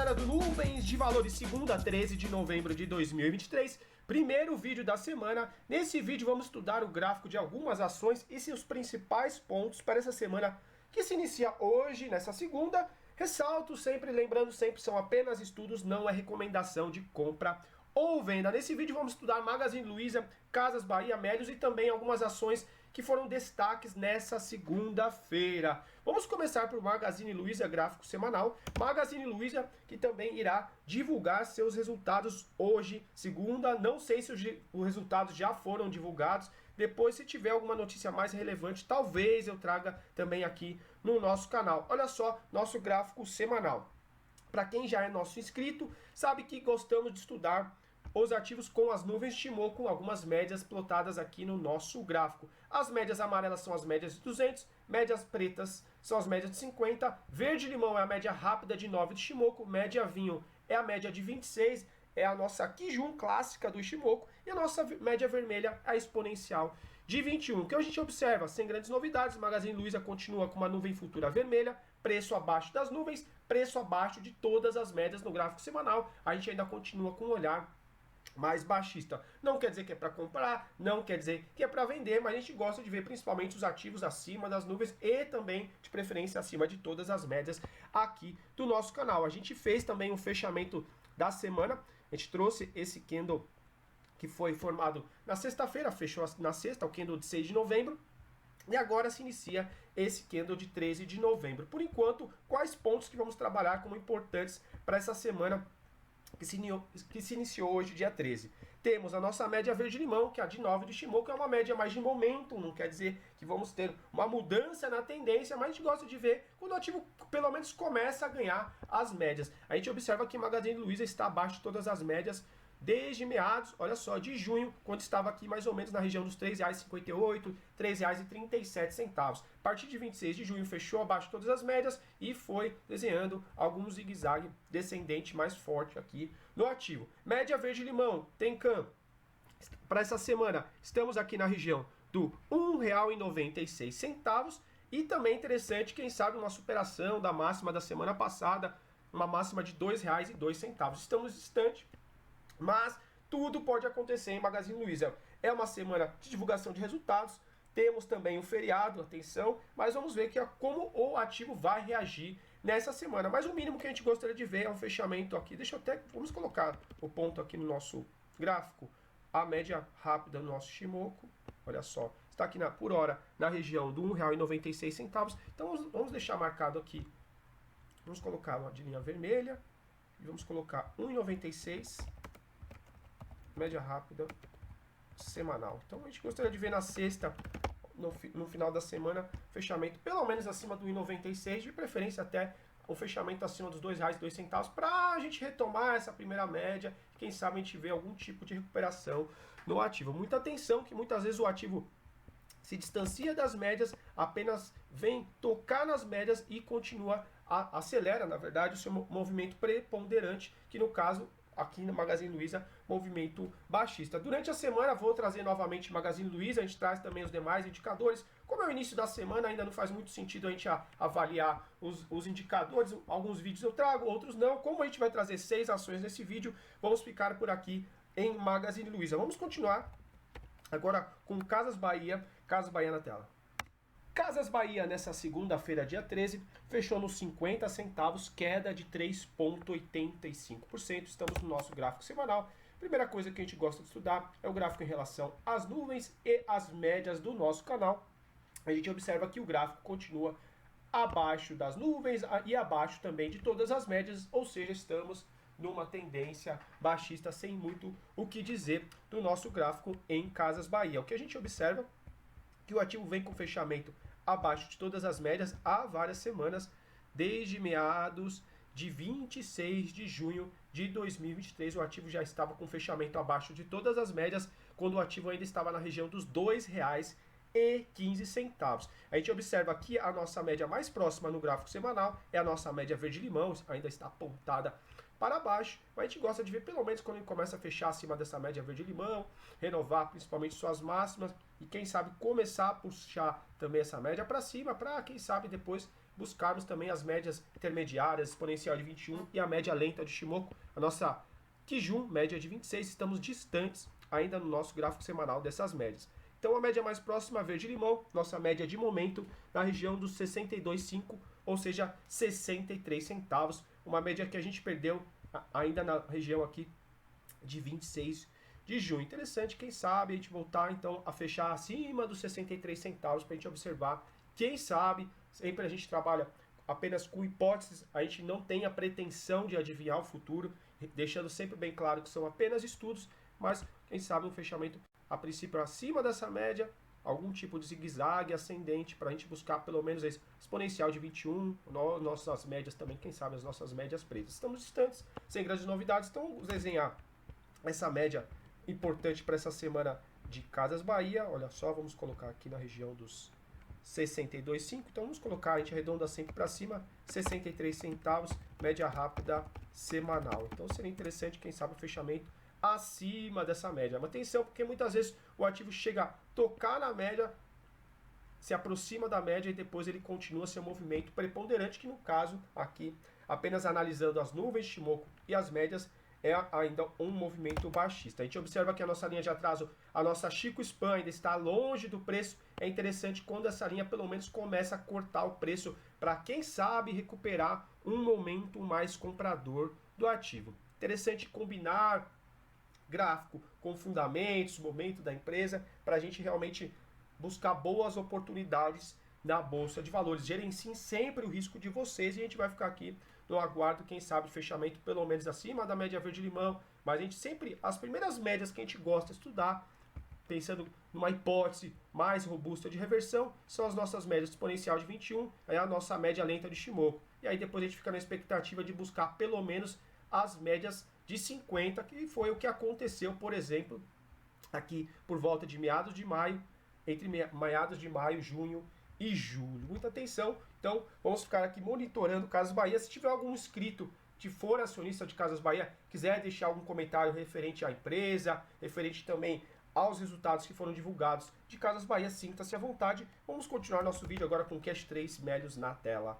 galera do Nuvens de Valores, segunda, 13 de novembro de 2023, primeiro vídeo da semana. Nesse vídeo vamos estudar o gráfico de algumas ações e seus principais pontos para essa semana que se inicia hoje, nessa segunda. Ressalto sempre, lembrando sempre, são apenas estudos, não é recomendação de compra ou venda. Nesse vídeo vamos estudar Magazine Luiza, Casas Bahia, Melios e também algumas ações que foram destaques nessa segunda-feira. Vamos começar por Magazine Luiza, gráfico semanal. Magazine Luiza que também irá divulgar seus resultados hoje, segunda. Não sei se os resultados já foram divulgados. Depois, se tiver alguma notícia mais relevante, talvez eu traga também aqui no nosso canal. Olha só, nosso gráfico semanal. Para quem já é nosso inscrito, sabe que gostamos de estudar os ativos com as nuvens Shimoku, com algumas médias plotadas aqui no nosso gráfico. As médias amarelas são as médias de 200, médias pretas são as médias de 50, verde-limão é a média rápida de 9 de Shimoku, média vinho é a média de 26, é a nossa Kijun clássica do Shimoku, e a nossa média vermelha, a exponencial de 21. O que a gente observa? Sem grandes novidades, Magazine Luiza continua com uma nuvem futura vermelha, preço abaixo das nuvens, preço abaixo de todas as médias no gráfico semanal. A gente ainda continua com um olhar mais baixista. Não quer dizer que é para comprar, não quer dizer que é para vender, mas a gente gosta de ver principalmente os ativos acima das nuvens e também, de preferência, acima de todas as médias aqui do nosso canal. A gente fez também um fechamento da semana, a gente trouxe esse candle que foi formado na sexta-feira, fechou na sexta, o candle de 6 de novembro, e agora se inicia esse candle de 13 de novembro. Por enquanto, quais pontos que vamos trabalhar como importantes para essa semana que se iniciou hoje, dia 13. Temos a nossa média verde-limão, que é a de 9 de Shimoku, que é uma média mais de momento, não quer dizer que vamos ter uma mudança na tendência, mas a gente gosta de ver quando o ativo pelo menos começa a ganhar as médias. A gente observa que Magazine Luiza está abaixo de todas as médias desde meados, olha só, de junho, quando estava aqui mais ou menos na região dos R$ 3,58, R$ 3,37. A partir de 26 de junho fechou abaixo de todas as médias e foi desenhando alguns zigue-zague descendente mais forte aqui no ativo. Média verde-limão, Tenkan, para essa semana estamos aqui na região do R$ 1,96. E também interessante, quem sabe, uma superação da máxima da semana passada, uma máxima de R$ 2,02. Estamos distante, mas tudo pode acontecer em Magazine Luiza. É uma semana de divulgação de resultados, temos também um feriado, atenção, mas vamos ver como o ativo vai reagir nessa semana. Mas o mínimo que a gente gostaria de ver é um fechamento aqui. Vamos colocar o ponto aqui no nosso gráfico, a média rápida do nosso Shimoku. Olha só, está aqui por hora na região do R$ 1,96. Então vamos deixar marcado aqui. Vamos colocar uma de linha vermelha e vamos colocar 1,96. Média rápida semanal. Então a gente gostaria de ver na sexta, no final da semana, fechamento pelo menos acima do 1,96, de preferência até um fechamento acima dos R$ 2,02, para a gente retomar essa primeira média, quem sabe a gente vê algum tipo de recuperação no ativo. Muita atenção que muitas vezes o ativo se distancia das médias, apenas vem tocar nas médias e continua, acelera na verdade o seu movimento preponderante, que no caso aqui no Magazine Luiza, movimento baixista. Durante a semana vou trazer novamente Magazine Luiza, a gente traz também os demais indicadores. Como é o início da semana, ainda não faz muito sentido a gente avaliar os indicadores. Alguns vídeos eu trago, outros não. Como a gente vai trazer 6 ações nesse vídeo, vamos ficar por aqui em Magazine Luiza. Vamos continuar agora com Casas Bahia na tela. Casas Bahia, nessa segunda-feira, dia 13, fechou nos 50 centavos, queda de 3,85%. Estamos no nosso gráfico semanal. Primeira coisa que a gente gosta de estudar é o gráfico em relação às nuvens e às médias do nosso canal. A gente observa que o gráfico continua abaixo das nuvens e abaixo também de todas as médias, ou seja, estamos numa tendência baixista sem muito o que dizer do nosso gráfico em Casas Bahia. O que a gente observa que o ativo vem com fechamento abaixo de todas as médias há várias semanas, desde meados de 26 de junho de 2023, o ativo já estava com fechamento abaixo de todas as médias, quando o ativo ainda estava na região dos R$ 2,15. A gente observa que a nossa média mais próxima no gráfico semanal é a nossa média verde-limão, ainda está apontada para baixo, mas a gente gosta de ver pelo menos quando ele começa a fechar acima dessa média verde-limão, renovar principalmente suas máximas e quem sabe começar a puxar também essa média para cima, para quem sabe depois buscarmos também as médias intermediárias, exponencial de 21 e a média lenta de Shimoku, a nossa Kijun, média de 26, estamos distantes ainda no nosso gráfico semanal dessas médias. Então a média mais próxima, verde-limão, nossa média de momento na região dos 62,5, ou seja, 63 centavos, uma média que a gente perdeu ainda na região aqui de 26 de junho. Interessante, quem sabe a gente voltar então a fechar acima dos 63 centavos para a gente observar, quem sabe, sempre a gente trabalha apenas com hipóteses, a gente não tem a pretensão de adivinhar o futuro, deixando sempre bem claro que são apenas estudos, mas quem sabe um fechamento a princípio acima dessa média, algum tipo de zigue-zague ascendente para a gente buscar pelo menos esse exponencial de 21, nossas médias também, quem sabe as nossas médias pretas. Estamos distantes, sem grandes novidades, então vamos desenhar essa média importante para essa semana de Casas Bahia. Olha só, vamos colocar aqui na região dos 62,5, então vamos colocar, a gente arredonda sempre para cima, 63 centavos, média rápida semanal. Então seria interessante, quem sabe, o fechamento acima dessa média. Mas atenção, porque muitas vezes o ativo chega a tocar na média, se aproxima da média e depois ele continua seu movimento preponderante, que no caso aqui, apenas analisando as nuvens de Shimoku e as médias, é ainda um movimento baixista. A gente observa que a nossa linha de atraso, a nossa Chico Span ainda está longe do preço. É interessante quando essa linha pelo menos começa a cortar o preço para quem sabe recuperar um momento mais comprador do ativo. Interessante combinar gráfico com fundamentos, momento da empresa, para a gente realmente buscar boas oportunidades na Bolsa de Valores. Gerenciem sempre o risco de vocês e a gente vai ficar aqui no aguardo, quem sabe, de fechamento pelo menos acima da média verde-limão, mas a gente sempre, as primeiras médias que a gente gosta de estudar, pensando numa hipótese mais robusta de reversão, são as nossas médias exponencial de 21, é a nossa média lenta de Shimoku. E aí depois a gente fica na expectativa de buscar pelo menos as médias de 50, que foi o que aconteceu, por exemplo, aqui por volta de meados de maio, entre meados de maio, junho e julho. Muita atenção, então vamos ficar aqui monitorando Casas Bahia. Se tiver algum inscrito que for acionista de Casas Bahia, quiser deixar algum comentário referente à empresa, referente também aos resultados que foram divulgados de Casas Bahia, sinta-se à vontade. Vamos continuar nosso vídeo agora com Cash 3 Melios na tela.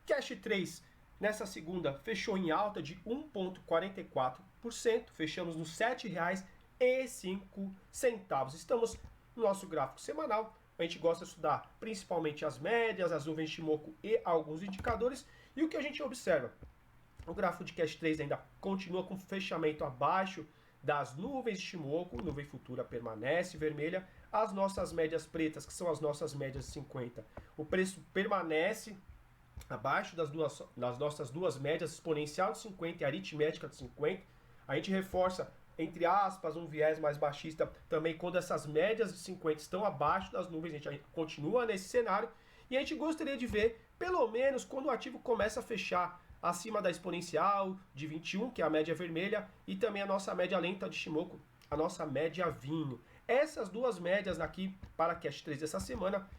Cash 3 nessa segunda fechou em alta de 1,44%, fechamos nos R$ 7,05. Estamos no nosso gráfico semanal, a gente gosta de estudar principalmente as médias, as nuvens de Shimoku e alguns indicadores, e o que a gente observa? O gráfico de Cash 3 ainda continua com fechamento abaixo das nuvens de Shimoku, nuvem futura permanece vermelha, as nossas médias pretas, que são as nossas médias de 50, o preço permanece abaixo das nossas duas médias, exponencial de 50 e aritmética de 50. A gente reforça, entre aspas, um viés mais baixista também quando essas médias de 50 estão abaixo das nuvens. A gente continua nesse cenário e a gente gostaria de ver, pelo menos, quando o ativo começa a fechar acima da exponencial de 21, que é a média vermelha, e também a nossa média lenta de Shimoku, a nossa média vinho. Essas duas médias aqui para Cash 3 dessa semana,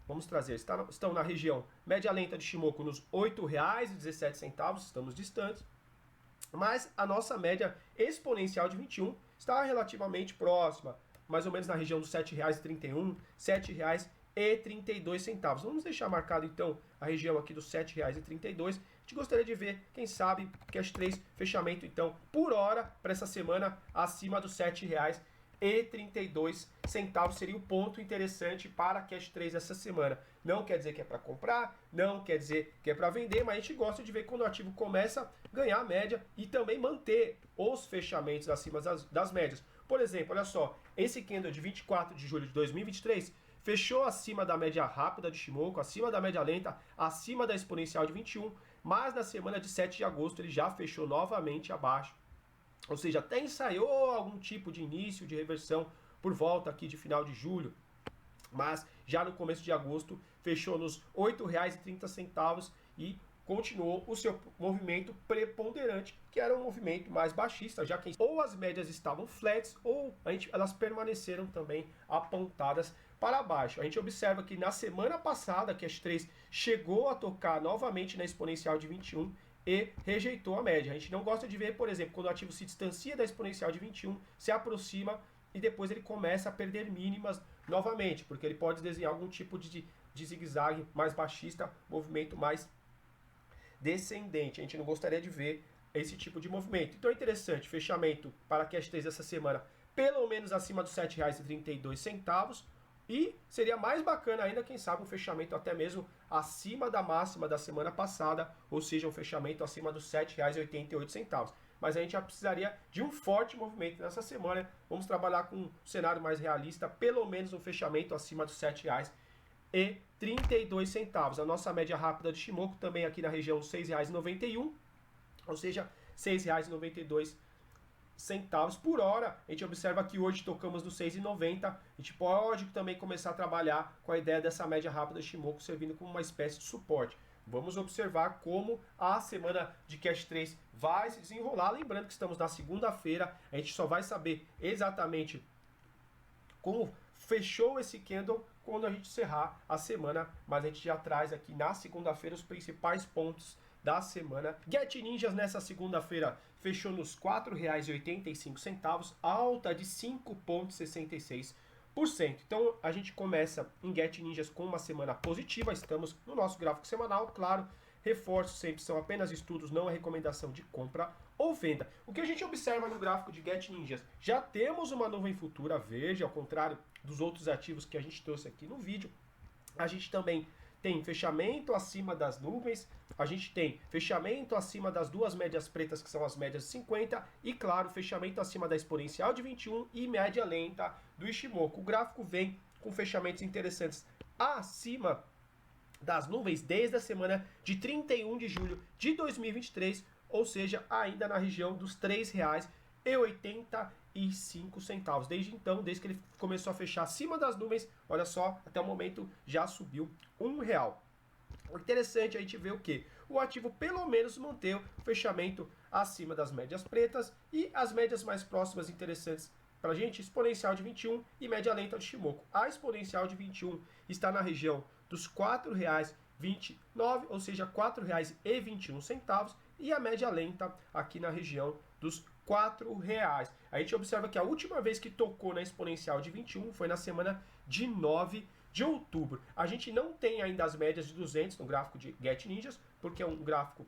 vamos trazer, estão na região média lenta de Shimoku nos R$ 8,17, estamos distantes, mas a nossa média exponencial de 21 está relativamente próxima, mais ou menos na região dos R$ 7,31, R$ 7,32. Vamos deixar marcado então a região aqui dos R$ 7,32. A gente gostaria de ver, quem sabe, Cash 3 fechamento então por hora para essa semana acima dos R$ 7,32 seria o ponto interessante para Cash 3 essa semana. Não quer dizer que é para comprar, não quer dizer que é para vender, mas a gente gosta de ver quando o ativo começa a ganhar a média e também manter os fechamentos acima das médias. Por exemplo, olha só, esse candle de 24 de julho de 2023 fechou acima da média rápida de Shimoku, acima da média lenta, acima da exponencial de 21, mas na semana de 7 de agosto ele já fechou novamente abaixo. Ou seja, até ensaiou algum tipo de início de reversão por volta aqui de final de julho, mas já no começo de agosto fechou nos R$ 8,30 e continuou o seu movimento preponderante, que era um movimento mais baixista, já que ou as médias estavam flats ou elas permaneceram também apontadas para baixo. A gente observa que na semana passada, Cash 3 chegou a tocar novamente na exponencial de 21 e rejeitou a média. A gente não gosta de ver, por exemplo, quando o ativo se distancia da exponencial de 21, se aproxima e depois ele começa a perder mínimas novamente, porque ele pode desenhar algum tipo de zigue-zague mais baixista, movimento mais descendente. A gente não gostaria de ver esse tipo de movimento. Então é interessante, fechamento para a Cash 3 dessa semana, pelo menos acima dos R$ 7,32. E seria mais bacana ainda, quem sabe, um fechamento até mesmo acima da máxima da semana passada, ou seja, um fechamento acima dos R$ 7,88. Mas a gente já precisaria de um forte movimento nessa semana. Vamos trabalhar com um cenário mais realista, pelo menos um fechamento acima dos R$ 7,32. A nossa média rápida de Shimoku também aqui na região dos R$ 6,91, ou seja, R$ 6,92 por hora. A gente observa que hoje tocamos no 6,90. A gente pode também começar a trabalhar com a ideia dessa média rápida de Shimoku servindo como uma espécie de suporte. Vamos observar como a semana de Cash 3 vai se desenrolar. Lembrando que estamos na segunda-feira, a gente só vai saber exatamente como fechou esse candle quando a gente encerrar a semana, mas a gente já traz aqui na segunda-feira os principais pontos da semana. Get Ninjas nessa segunda-feira fechou nos R$ 4,85, alta de 5,66%. Então a gente começa em Get Ninjas com uma semana positiva, estamos no nosso gráfico semanal, claro, reforço sempre, são apenas estudos, não é recomendação de compra ou venda. O que a gente observa no gráfico de Get Ninjas? Já temos uma nuvem futura verde, ao contrário dos outros ativos que a gente trouxe aqui no vídeo. A gente também tem fechamento acima das nuvens, a gente tem fechamento acima das duas médias pretas, que são as médias de 50, e claro, fechamento acima da exponencial de 21 e média lenta do Ishimoku. O gráfico vem com fechamentos interessantes acima das nuvens desde a semana de 31 de julho de 2023, ou seja, ainda na região dos R$ 3,85. Desde então, desde que ele começou a fechar acima das nuvens, olha só, até o momento já subiu R$1. O interessante é a gente ver o que? O ativo pelo menos manteve o fechamento acima das médias pretas e as médias mais próximas interessantes para a gente, exponencial de 21 e média lenta de Shimoku. A exponencial de 21 está na região dos R$ 4,29, ou seja, R$ 4,21, e a média lenta aqui na região dos R$ 4,00. A gente observa que a última vez que tocou na exponencial de 21 foi na semana de 9 de outubro. A gente não tem ainda as médias de 200 no gráfico de Get Ninjas, porque é um gráfico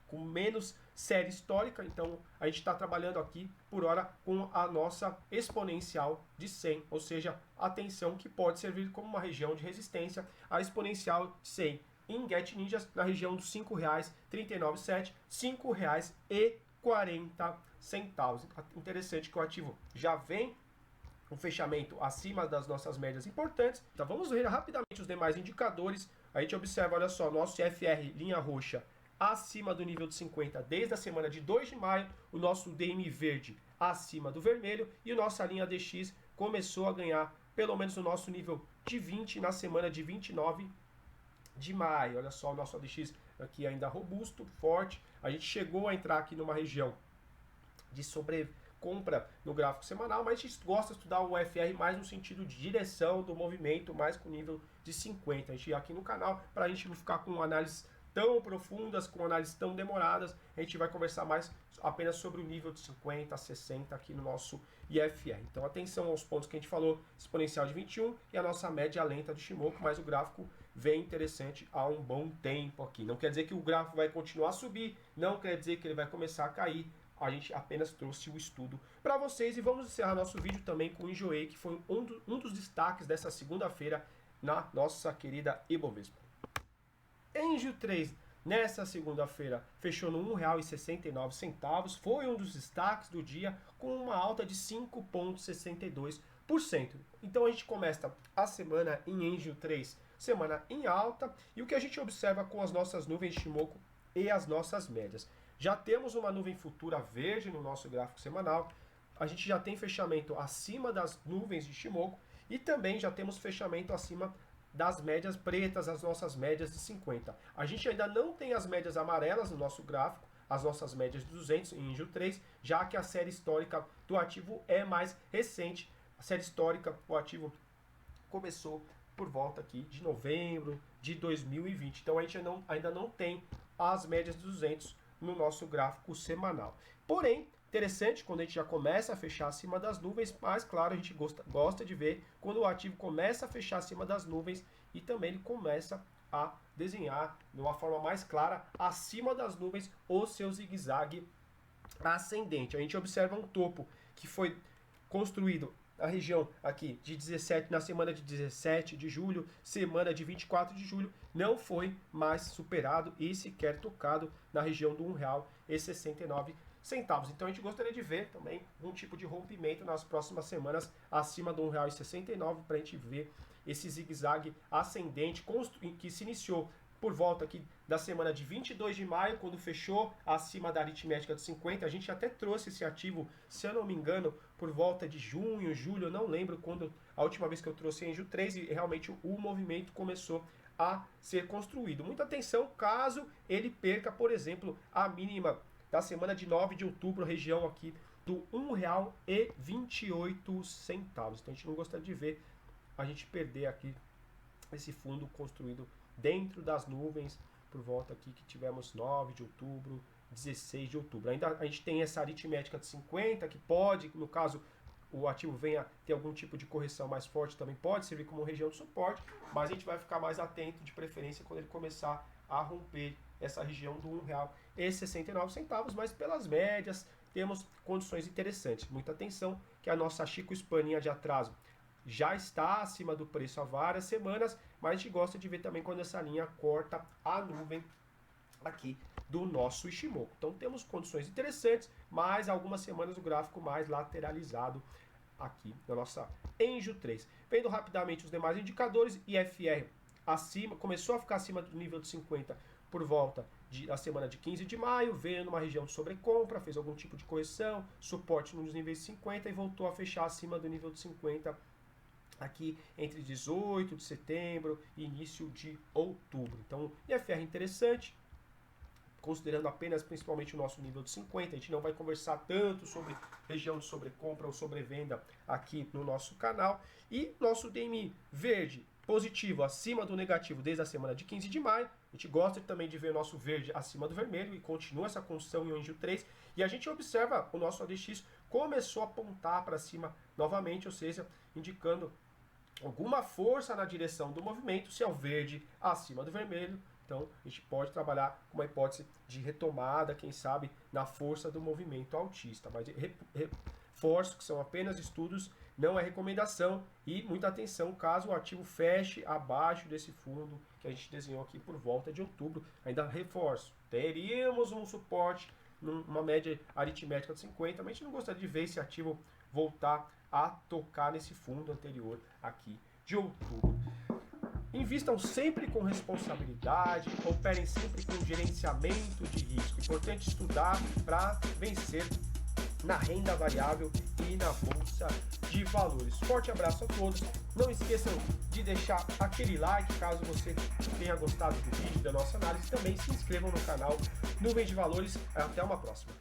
com menos série histórica, então a gente está trabalhando aqui por hora com a nossa exponencial de 100, ou seja, atenção que pode servir como uma região de resistência, a exponencial de 100 em Get Ninjas na região dos R$ 5,397, R$ 5,40. Interessante que o ativo já vem um fechamento acima das nossas médias importantes. Então vamos ver rapidamente os demais indicadores. A gente observa, olha só, nosso FR linha roxa acima do nível de 50 desde a semana de 2 de maio, o nosso DM verde acima do vermelho e a nossa linha DX começou a ganhar pelo menos o nosso nível de 20 na semana de 29 de maio. Olha só o nosso ADX aqui ainda robusto, forte. A gente chegou a entrar aqui numa região de sobrecompra no gráfico semanal, mas a gente gosta de estudar o FR mais no sentido de direção do movimento, mais com nível de 50. A gente aqui no canal, para a gente não ficar com análises tão profundas, com análises tão demoradas, a gente vai conversar mais apenas sobre o nível de 50 a 60 aqui no nosso IFR. Então atenção aos pontos que a gente falou, exponencial de 21 e a nossa média lenta de Shimoku, mas o gráfico vem interessante há um bom tempo aqui. Não quer dizer que o gráfico vai continuar a subir, não quer dizer que ele vai começar a cair, a gente apenas trouxe o estudo para vocês e vamos encerrar nosso vídeo também com o Enjoei, que foi um dos destaques dessa segunda-feira na nossa querida Ibovespa. Enjo 3, nessa segunda-feira, fechou no R$ 1,69, foi um dos destaques do dia, com uma alta de 5,62%. Então a gente começa a semana em Enjo 3, semana em alta, e o que a gente observa com as nossas nuvens de Shimoku e as nossas médias. Já temos uma nuvem futura verde no nosso gráfico semanal, a gente já tem fechamento acima das nuvens de Shimoku e também já temos fechamento acima das médias pretas, as nossas médias de 50. A gente ainda não tem as médias amarelas no nosso gráfico, as nossas médias de 200 em Enjo 3, já que a série histórica do ativo é mais recente. A série histórica do ativo começou por volta aqui de novembro de 2020. Então a gente ainda não tem as médias de 200 no nosso gráfico semanal. Porém, interessante quando a gente já começa a fechar acima das nuvens, mas claro, a gente gosta de ver quando o ativo começa a fechar acima das nuvens e também ele começa a desenhar de uma forma mais clara acima das nuvens o seu zigue-zague ascendente. A gente observa um topo que foi construído na região aqui de 17, na semana de 17 de julho, semana de 24 de julho, não foi mais superado e sequer tocado na região do R$1,69. Então a gente gostaria de ver também um tipo de rompimento nas próximas semanas acima do R$1,69 para a gente ver esse zigue-zague ascendente que se iniciou por volta aqui da semana de 22 de maio, quando fechou acima da aritmética de 50. A gente até trouxe esse ativo, se eu não me engano, por volta de junho, julho, eu não lembro quando a última vez que eu trouxe em julho 3 e realmente o movimento começou a ser construído. Muita atenção caso ele perca, por exemplo, a mínima da semana de 9 de outubro, região aqui do R$1,28. Então a gente não gostaria de ver a gente perder aqui esse fundo construído dentro das nuvens, por volta aqui que tivemos 9 de outubro, 16 de outubro. Ainda a gente tem essa aritmética de 50, que pode, no caso, o ativo venha ter algum tipo de correção mais forte, também pode servir como região de suporte, mas a gente vai ficar mais atento, de preferência, quando ele começar a romper essa região do R$1,69, mas pelas médias temos condições interessantes. Muita atenção que a nossa Chico Espaninha de atraso já está acima do preço há várias semanas, mas a gente gosta de ver também quando essa linha corta a nuvem aqui do nosso Ishimoku. Então temos condições interessantes, mas algumas semanas o gráfico mais lateralizado aqui na nossa Enjo 3. Vendo rapidamente os demais indicadores, IFR acima, começou a ficar acima do nível de 50 por volta da semana de 15 de maio, veio numa região de sobrecompra, fez algum tipo de correção, suporte nos níveis de 50 e voltou a fechar acima do nível de 50 aqui entre 18 de setembro e início de outubro. Então, IFR interessante, considerando apenas principalmente o nosso nível de 50, a gente não vai conversar tanto sobre região de sobrecompra ou sobrevenda aqui no nosso canal. E nosso DMI verde positivo acima do negativo desde a semana de 15 de maio. A gente gosta também de ver o nosso verde acima do vermelho e continua essa construção em Enjo 3. E a gente observa o nosso ADX começou a apontar para cima novamente, ou seja, indicando alguma força na direção do movimento, se é o verde acima do vermelho. Então, a gente pode trabalhar com uma hipótese de retomada, quem sabe, na força do movimento altista. Mas reforço que são apenas estudos, não é recomendação. E muita atenção caso o ativo feche abaixo desse fundo que a gente desenhou aqui por volta de outubro. Ainda reforço, teríamos um suporte numa média aritmética de 50, mas a gente não gostaria de ver esse ativo voltar a tocar nesse fundo anterior aqui de outubro. Invistam sempre com responsabilidade, operem sempre com gerenciamento de risco. Importante estudar para vencer na renda variável e na bolsa de valores. Forte abraço a todos. Não esqueçam de deixar aquele like caso você tenha gostado do vídeo, da nossa análise. Também se inscrevam no canal Nuvem de Valores. Até uma próxima.